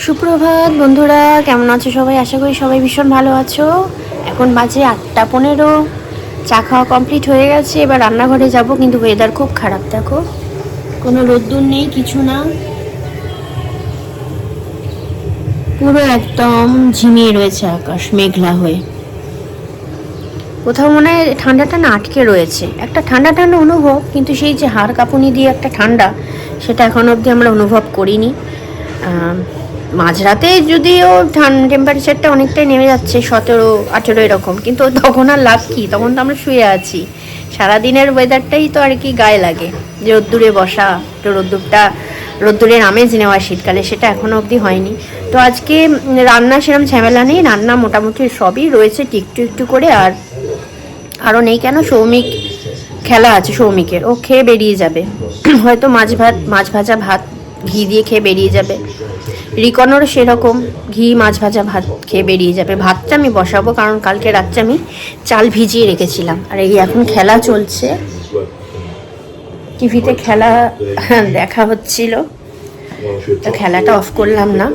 সুপ্রভাত বন্ধুরা, কেমন আছো সবাই? আশা করি সবাই ভীষণ ভালো আছো। এখন বাজে 8:15। চা খাওয়া কমপ্লিট হয়ে গেছে, এবার রান্নাঘরে যাব, কিন্তু ওয়েদার খুব খারাপ। দেখো, কোনো রোদ্দুর নেই, কিছু না, পুরো একদম ঝিমিয়ে রয়েছে আকাশ, মেঘলা হয়ে। কোথাও মনে হয় ঠান্ডাটা না আটকে রয়েছে, একটা ঠান্ডা ঠান্ডা অনুভব, কিন্তু সেই যে হাড় কাঁপুনি দিয়ে একটা ঠান্ডা, সেটা এখন অবধি আমরা অনুভব করিনি। মাঝরাতে যদিও টেম্পারেচারটা অনেকটাই নেমে যাচ্ছে, 17-18 এরকম, কিন্তু তখন আর লাভ কি, তখন তো আমরা শুয়ে আছি। সারাদিনের ওয়েদারটাই তো আর কি গায়ে লাগে, যে রোদ্দুরে বসা, তো রোদ্দুরের আমেজ নেওয়া শীতকালে, সেটা এখনও অবধি হয়নি। তো আজকে রান্না সেরকম ঝামেলা নেই, রান্না মোটামুটি সবই রয়েছে একটু একটু করে। আর আরও নেই কেন, সৌমিক খেলা আছে, সৌমিকের, ও খেয়ে বেরিয়ে যাবে হয়তো মাছ ভাজা ভাত ঘি দিয়ে খেয়ে বেরিয়ে যাবে। রিকনেরও সেরকম ঘি মাছ ভাজা ভাত খেয়ে বেরিয়ে যাবে। ভাতটা আমি বসাবো, কারণ কালকে রাত্রে আমি চাল ভিজিয়ে রেখেছিলাম। আর এই এখন খেলা চলছে, টিভিতে খেলা দেখা হচ্ছিল, তো খেলাটা অফ করলাম না।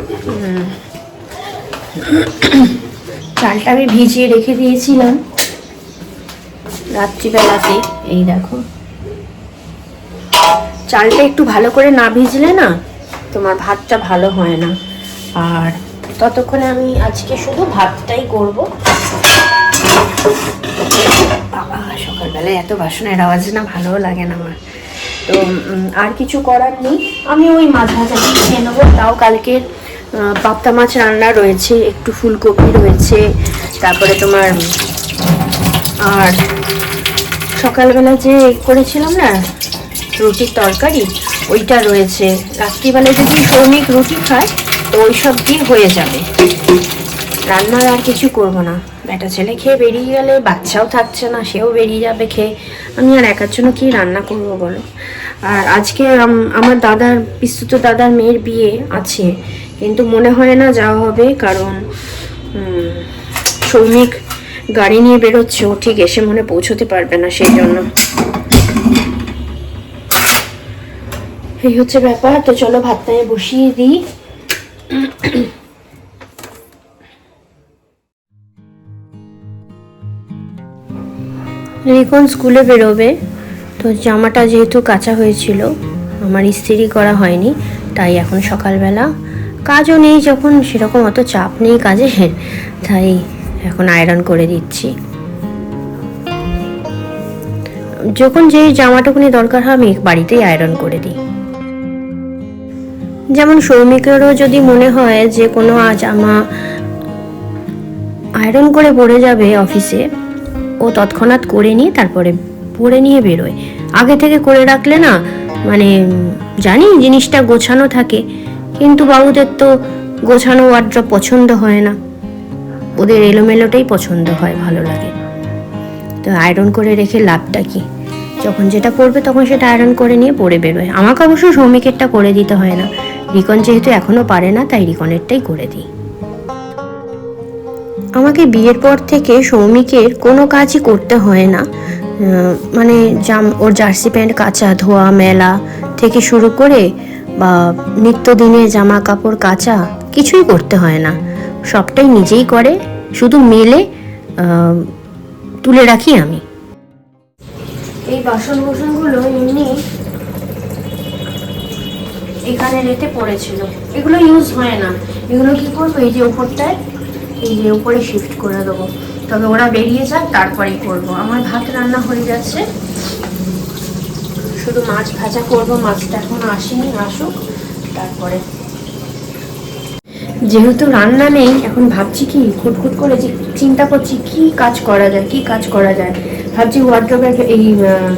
চালটা আমি ভিজিয়ে রেখে দিয়েছিলাম রাত্রিবেলাতে। এই দেখো, চালটা একটু ভালো করে না ভিজলে না তোমার ভাতটা ভালো হয় না। আর ততক্ষণে আমি আজকে শুধু ভাতটাই করব। বাবা, সকালবেলায় এত বাসনের আওয়াজ না ভালোও লাগে না আমার। তো আর কিছু করার নেই, আমি ওই মাছ ভাজা খেয়ে নেবো। তাও কালকের পাবদা মাছ রান্না রয়েছে, একটু ফুলকপি রয়েছে, তারপরে তোমার আর সকালবেলা যে করেছিলাম না রুটির তরকারি, ওইটা রয়েছে। রাত্রিবেলায় যদি সৌমিক রুটি খায় তো ওই সব দিয়ে হয়ে যাবে, রান্নার আর কিছু করব না। বেটা ছেলে খেয়ে বেরিয়ে গেলে, বাচ্চাও থাকছে না, সেও বেরিয়ে যাবে খেয়ে, আমি আর একার জন্য কি রান্না করব বলো। আর আজকে আমার পিস্তুত দাদার মেয়ের বিয়ে আছে, কিন্তু মনে হয় না যাওয়া হবে, কারণ সৌমিক গাড়ি নিয়ে বেরোচ্ছে, ও ঠিক এসে মনে পৌঁছতে পারবে না, সেই জন্য। এই হচ্ছে ব্যাপার। তো চলো ভাতটা বসিয়ে দিই। রিকন স্কুলে বেরোবে, তো জামাটা যেহেতু কাঁচা হয়েছিল, আমার ইস্ত্রি করা হয়নি, তাই এখন সকালবেলা কাজও নেই, যখন সেরকম অত চাপ নেই কাজে, তাই এখন আয়রন করে দিচ্ছি। যখন যেই জামাটুকুনি দরকার হয় আমি বাড়িতেই আয়রন করে দিই। যেমন সৌমিকেরও যদি মনে হয় যে কোনো জামা আয়রন করে পরে যাবে অফিসে, ও তৎক্ষণাৎ করে নিয়ে তারপরে পরে নিয়ে বেরোয়। আগে থেকে করে রাখলে না, মানে জানি জিনিসটা গোছানো থাকে, কিন্তু বাবুদের তো গোছানো ওয়ার্ড্রপ পছন্দ হয় না, ওদের এলোমেলোটাই পছন্দ হয়, ভালো লাগে। তো আয়রন করে রেখে লাভটা কি, যখন যেটা পরবে তখন সেটা আয়রন করে নিয়ে পরে বেরোয়। আমাকে অবশ্য সৌমিকেরটা করে দিতে হয় না, রিকন যেহেতু এখনও পারে না, তাই রিকনেরটাই করে দিই। আমাকে বিয়ের পর থেকে সৌমিকের কোনো কাজই করতে হয় না, মানে ওর জার্সি প্যান্ট কাচা ধোয়া মেলা থেকে শুরু করে বা নিত্যদিনের জামা কাপড় কাচা কিছুই করতে হয় না, সবটাই নিজেই করে, শুধু মেলে তুলে রাখি আমি। এই বাসনগুলো এমনি এখানে রেতে পড়েছিল, এগুলো ইউজ হয় না, এগুলো কি করবো, এই যে উপরটায়, এই যে উপরে শিফট করে দেবো, তবে ওরা বেরিয়ে যাক তারপরেই করব। আমার ভাত রান্না হয়ে যাচ্ছে, শুধু মাছ ভাজা করব, মাছটা এখন আসেনি, আসুক তারপরে। যেহেতু রান্না নেই, এখন ভাবছি কি খুটখুট করে যে চিন্তা করছি কি কাজ করা যায়। ভাবছি ওয়ার্ড্রোবের এই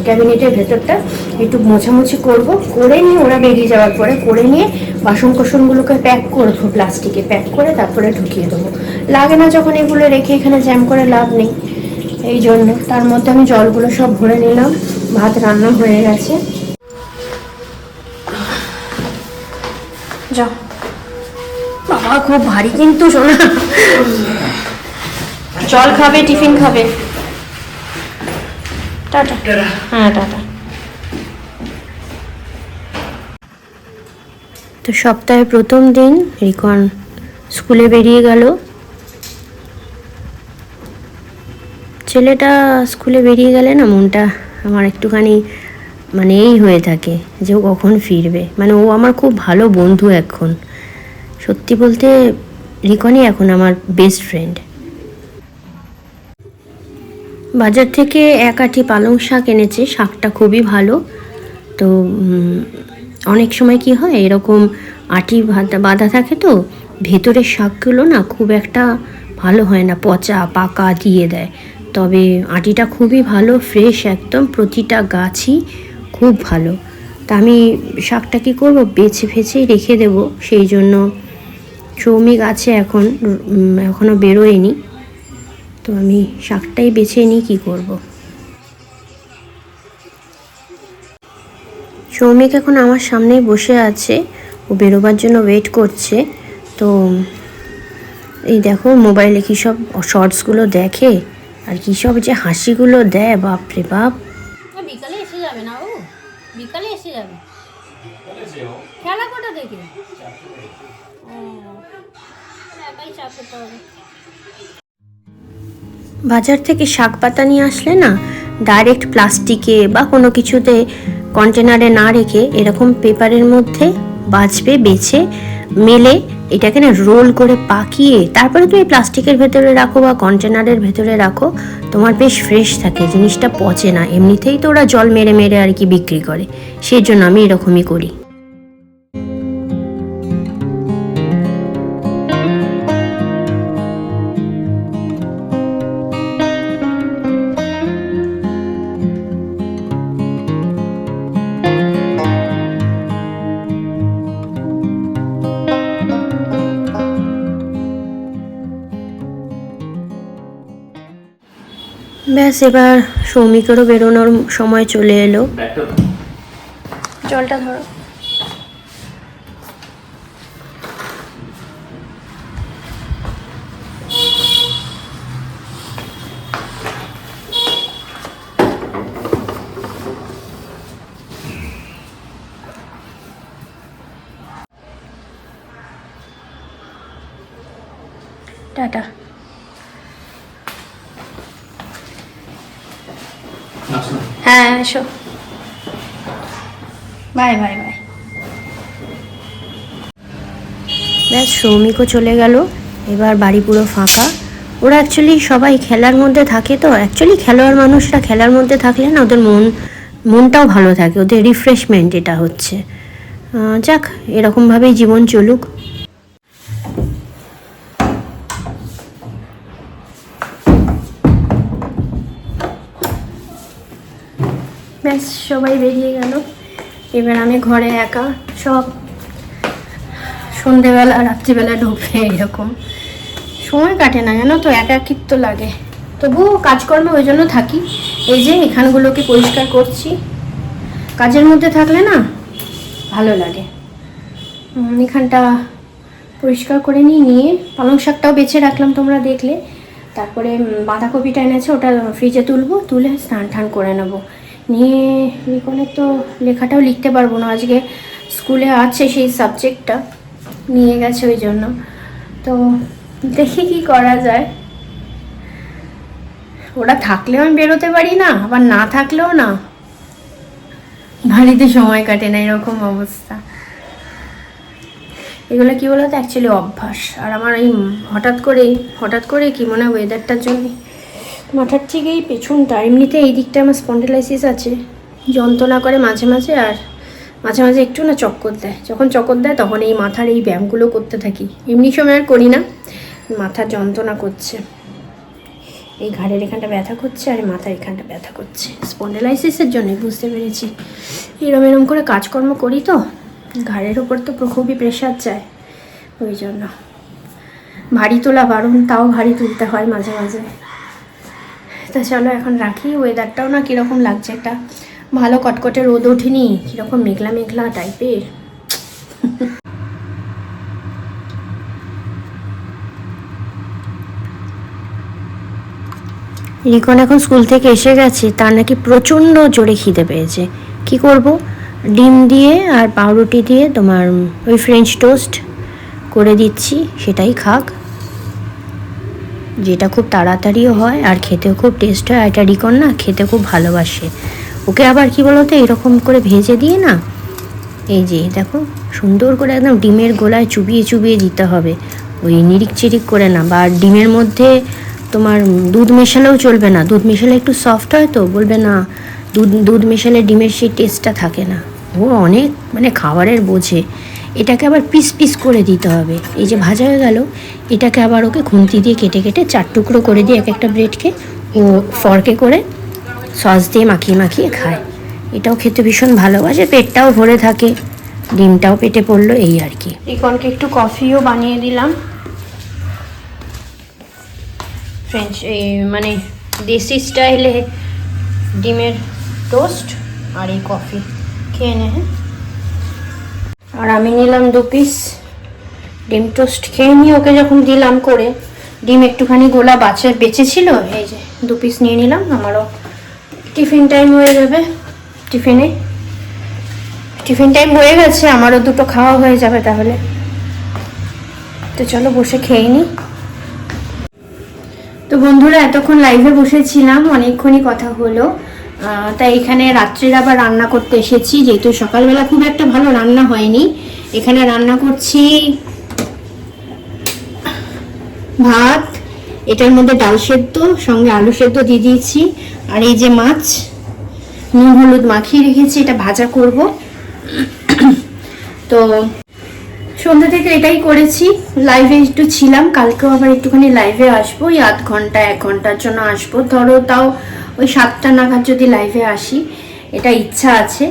ক্যাবিনেটের ভেতরটা একটু মোছামুছি করব, করে নিয়ে ওরা বেরিয়ে যাওয়ার পরে করে নিয়ে বাসন কোসনগুলোকে প্যাক করবো, প্লাস্টিকে প্যাক করে তারপরে ঢুকিয়ে দেবো। লাগে না যখন এগুলো রেখে এখানে জ্যাম করে লাভ নেই, এই জন্য। তার মধ্যে আমি জলগুলো সব ভরে নিলাম, ভাত রান্না হয়ে গেছে। যাও বাবা, খুব ভারী কিন্তু শোনা। জল খাবে, টিফিন খাবে, টাটা। হ্যাঁ টাটা। তো সপ্তাহের প্রথম দিন রিকন স্কুলে বেরিয়ে গেল। ছেলেটা স্কুলে বেরিয়ে গেলে না মনটা আমার একটুখানি মানে এই হয়ে থাকে যে ও কখন ফিরবে। মানে ও আমার খুব ভালো বন্ধু এখন, সত্যি বলতে রিকনই এখন আমার বেস্ট ফ্রেন্ড। বাজার থেকে এক আঁটি পালং শাক এনেছে, শাকটা খুবই ভালো। তো অনেক সময় কি হয় এরকম আঁটি বাঁধা থাকে, তো ভেতরের শাকগুলো না খুব একটা ভালো হয় না, পচা পাকা দিয়ে দেয়। তবে আঁটিটা খুবই ভালো, ফ্রেশ একদম, প্রতিটা গাছই খুব ভালো। তা আমি শাকটা কী করবো, বেছে ফেছেই রেখে দেবো, সেই জন্য সৌমিক আছে এখন, এখনও বেরোয়নি, তো আমি শাকটাই বেছে নিই কী করব। সৌমিক এখন আমার সামনেই বসে আছে, ও বেরোবার জন্য ওয়েট করছে। তো এই দেখো মোবাইলে কী সব শর্টসগুলো দেখে, আর কী সব যে হাসিগুলো দেয়, বাপরে বাপ। বিকালে এসে যাবে না, ও বিকালে এসে যাবে, খেলা কটা দেখে একাই চা খেতে হবে। বাজার থেকে শাক পাতা নিয়ে আসলে না ডাইরেক্ট প্লাস্টিকে বা কোনো কিছুতে কন্টেনারে না রেখে এরকম পেপারের মধ্যে বাছবে, বেছে মেলে এটাকে না রোল করে পাকিয়ে তারপরে তুমি প্লাস্টিকের ভেতরে রাখো বা কন্টেনারের ভেতরে রাখো, তোমার বেশ ফ্রেশ থাকে, জিনিসটা পচে না। এমনিতেই তো ওরা জল মেরে মেরে আর কি বিক্রি করে, সেই জন্য আমি এরকমই করি। ব্যাস এবার সৌমিকেরও বেরোনোর সময় চলে এলো। জলটা ধরো। টাটা। হ্যাঁ এসো, বাই বাই বাই। ব্যাস সৌমিকও চলে গেল, এবার বাড়ি পুরো ফাঁকা। ওরা অ্যাকচুয়ালি সবাই খেলার মধ্যে থাকে, তো অ্যাকচুয়ালি খেলোয়াড় মানুষরা খেলার মধ্যে থাকলে না ওদের মনটাও ভালো থাকে, ওদের রিফ্রেশমেন্ট এটা হচ্ছে। যাক, এরকমভাবেই জীবন চলুক। ব্যাস সবাই বেরিয়ে গেল, এবার আমি ঘরে একা। সব সন্ধেবেলা রাত্রিবেলা ঢুকে এরকম সময় কাটে না, জানো তো, একাকিত্ব লাগে। তবুও কাজকর্মে ওই জন্য থাকি। এই যে এখানগুলোকে পরিষ্কার করছি, কাজের মধ্যে থাকলে না ভালো লাগে। এখানটা পরিষ্কার করে নিয়ে পালং শাকটাও বেছে রাখলাম, তোমরা দেখলে। তারপরে বাঁধাকপিটা এনেছে, ওটা ফ্রিজে তুলবো, তুলে স্নান টান করে নেবো। নিয়ে রিকনের তো লেখাটাও লিখতে পারবো না, আজকে স্কুলে আছে সেই সাবজেক্টটা, নিয়ে গেছে ওই জন্য। তো দেখি কি করা যায়। ওরা থাকলেও আমি বেরোতে পারি না, আবার না থাকলেও না বাড়িতে সময় কাটে না, এরকম অবস্থা। এগুলো কী বলো তো, অ্যাকচুয়ালি অভ্যাস। আর আমার এই হঠাৎ করে কি মনে হয় ওয়েদারটার জন্যে মাথার থেকে এই পেছনটা, এমনিতে এই দিকটা আমার স্পন্ডিলাইসিস আছে, যন্ত্রণা করে মাঝে মাঝে, আর মাঝে মাঝে একটু না চক্কর দেয়। যখন চক্কর দেয় তখন এই মাথার এই ব্যায়ামগুলো করতে থাকি, এমনি সময় আর করি না, মাথার যন্ত্রণা করছে, এই ঘাড়ের এখানটা ব্যথা করছে আর মাথার এখানটা ব্যথা করছে, স্পন্ডিলাইসিসের জন্য। বুঝতে পেরেছি, এরম করে কাজকর্ম করি তো ঘাড়ের ওপর তো খুবই প্রেশার যায়, ওই জন্য। ভারী তোলা বারণ, তাও ভারী তুলতে হয় মাঝে মাঝে। তা চলো এখন রাখি। ওয়েদারটাও না কীরকম লাগছে, একটা ভালো কটকটে রোদ ওঠেনি, কীরকম মেঘলা মেঘলা টাইপের। রিকন এখন স্কুল থেকে এসে গেছে, তার নাকি প্রচণ্ড জোরে খিদে পেয়েছে। কি করব, ডিম দিয়ে আর পাউরুটি দিয়ে তোমার ওই ফ্রেঞ্চ টোস্ট করে দিচ্ছি, সেটাই খাক, যেটা খুব তাড়াতাড়িও হয় আর খেতেও খুব টেস্ট হয়। এটা রিকন না খেতে খুব ভালোবাসে। ওকে আবার কি বলো তো, এরকম করে ভেজে দিয়ে না, এই যে দেখো সুন্দর করে একদম ডিমের গোলায় চুবিয়ে চুবিয়ে দিতে হবে, ওই নিরিক চিরিক করে না। বা ডিমের মধ্যে তোমার দুধ মেশালেও চলবে না, দুধ মেশালে একটু সফট হয় তো, বলবে না দুধ মেশালে ডিমের সেই টেস্টটা থাকে না। ও অনেক মানে খাবারের বোঝে। এটাকে আবার পিস পিস করে দিতে হবে। এই যে ভাজা হয়ে গেল, এটাকে আবার ওকে খুন্তি দিয়ে কেটে কেটে 4 টুকরো করে দিয়ে এক একটা ব্রেডকে ও ফর্কে করে সস দিয়ে মাখিয়ে মাখিয়ে খায়। এটাও খেতে ভীষণ ভালোবাসে, পেটটাও ভরে থাকে, ডিমটাও পেটে পড়লো, এই আর কি। রিকনকে একটু কফিও বানিয়ে দিলাম, ফ্রেঞ্চ এই মানে দেশি স্টাইলে ডিমের টোস্ট আর এই কফি খেয়ে নে। হ্যাঁ, আর আমি নিলাম 2 পিস ডিম টোস্ট, খেয়ে নিয়ে ওকে যখন দিলাম করে, ডিম একটুখানি গোলা বেঁচেছিল, এই যে 2 পিস নিয়ে নিলাম। আমারও টিফিন টাইম হয়ে যাবে, টিফিন টাইম হয়ে গেছে, আমারও 2টো খাওয়া হয়ে যাবে তাহলে। তো চলো বসে খেয়ে নিই। তো বন্ধুরা, এতক্ষণ লাইভে বসেছিলাম, অনেকক্ষণই কথা হলো। তাই এখানে রাত্রির আবার রান্না করতে এসেছি, যেহেতু সকালবেলা খুব একটা ভালো রান্না হয়নি। এখানে রান্না করছি ভাত, এটার মধ্যে ডাল সেদ্ধ, সঙ্গে আলু সেদ্ধ দিয়ে দিয়েছি, আর এই যে মাছ নুন হলুদ মাখিয়ে রেখেছি, এটা ভাজা করব। তো সন্ধ্যা থেকে এটাই করেছি, লাইভে একটু ছিলাম, কালকেও আবার একটুখানি লাইভে আসবো, ওই 1 ঘন্টা 1 ঘন্টার জন্য আসবো, ধরো তাও ওই 7টা নাগাদ যদি লাইভে আসি, এটা ইচ্ছা আছে।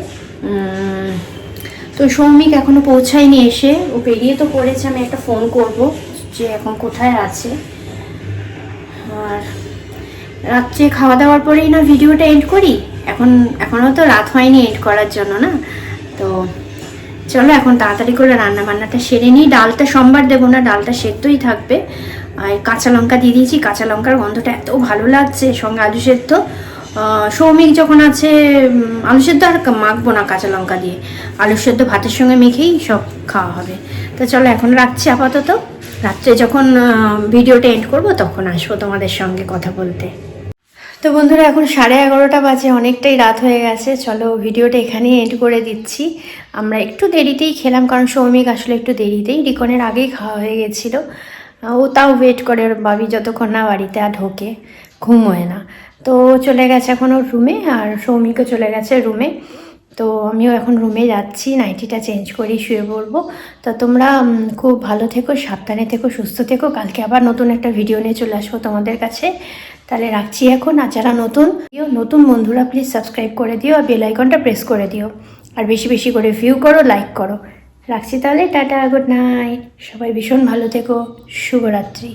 তো সৌমিক এখনো পৌঁছায়নি, এসে ও বেরিয়ে তো পড়েছে, আমি একটা ফোন করব যে এখন কোথায় আছে। আর রাত্রে খাওয়া দাওয়ার পরেই না ভিডিওটা এন্ড করি, এখনও তো রাত হয়নি এন্ড করার জন্য না। তো চলো এখন তাড়াতাড়ি করে রান্না বান্নাটা সেরে নিই। ডালটা সোমবার দেবো না, ডালটা সেদ্ধই থাকবে। আর কাঁচা লঙ্কা দিয়ে দিয়েছি, কাঁচা লঙ্কার গন্ধটা এত ভালো লাগছে, সঙ্গে আলু সেদ্ধ। সৌমিক যখন আছে, আলু সেদ্ধ আর মাখবো না কাঁচা লঙ্কা দিয়ে, আলু সেদ্ধ ভাতের সঙ্গে মেখেই সব খাওয়া হবে। তো চলো এখন রাখছি আপাতত, রাত্রে যখন ভিডিওটা এন্ড করবো তখন আসবো তোমাদের সঙ্গে কথা বলতে। তো বন্ধুরা, এখন 11:30 বাজে, অনেকটাই রাত হয়ে গেছে। চলো ভিডিওটা এখানেই এন্ড করে দিচ্ছি। আমরা একটু দেরিতেই খেলাম, কারণ সৌমিক আসলে একটু দেরিতেই, রিকনের আগেই খাওয়া হয়ে গেছিলো। ও তাও ওয়েট করে, ওর বাবি যতক্ষণ না বাড়িতে আর ঢোকে, ঘুমোয় না। তো চলে গেছে এখন ওর রুমে, আর সৌমিকও চলে গেছে রুমে। তো আমিও এখন রুমে যাচ্ছি, নাইটিটা চেঞ্জ করেই শুয়ে পড়বো। তো তোমরা খুব ভালো থেকো, সাবধানে থেকো, সুস্থ থেকো। কালকে আবার নতুন একটা ভিডিও নিয়ে চলে আসবো তোমাদের কাছে। তাহলে রাখছি এখন। আর যারা নতুন বন্ধুরা প্লিজ সাবস্ক্রাইব করে দিও, আর বেল আইকনটা প্রেস করে দিও, আর বেশি বেশি করে ভিউ করো, লাইক করো। রাখছি তাহলে, টাটা, গুড নাইট, সবাই ভীষণ ভালো থেকো, শুভরাত্রি।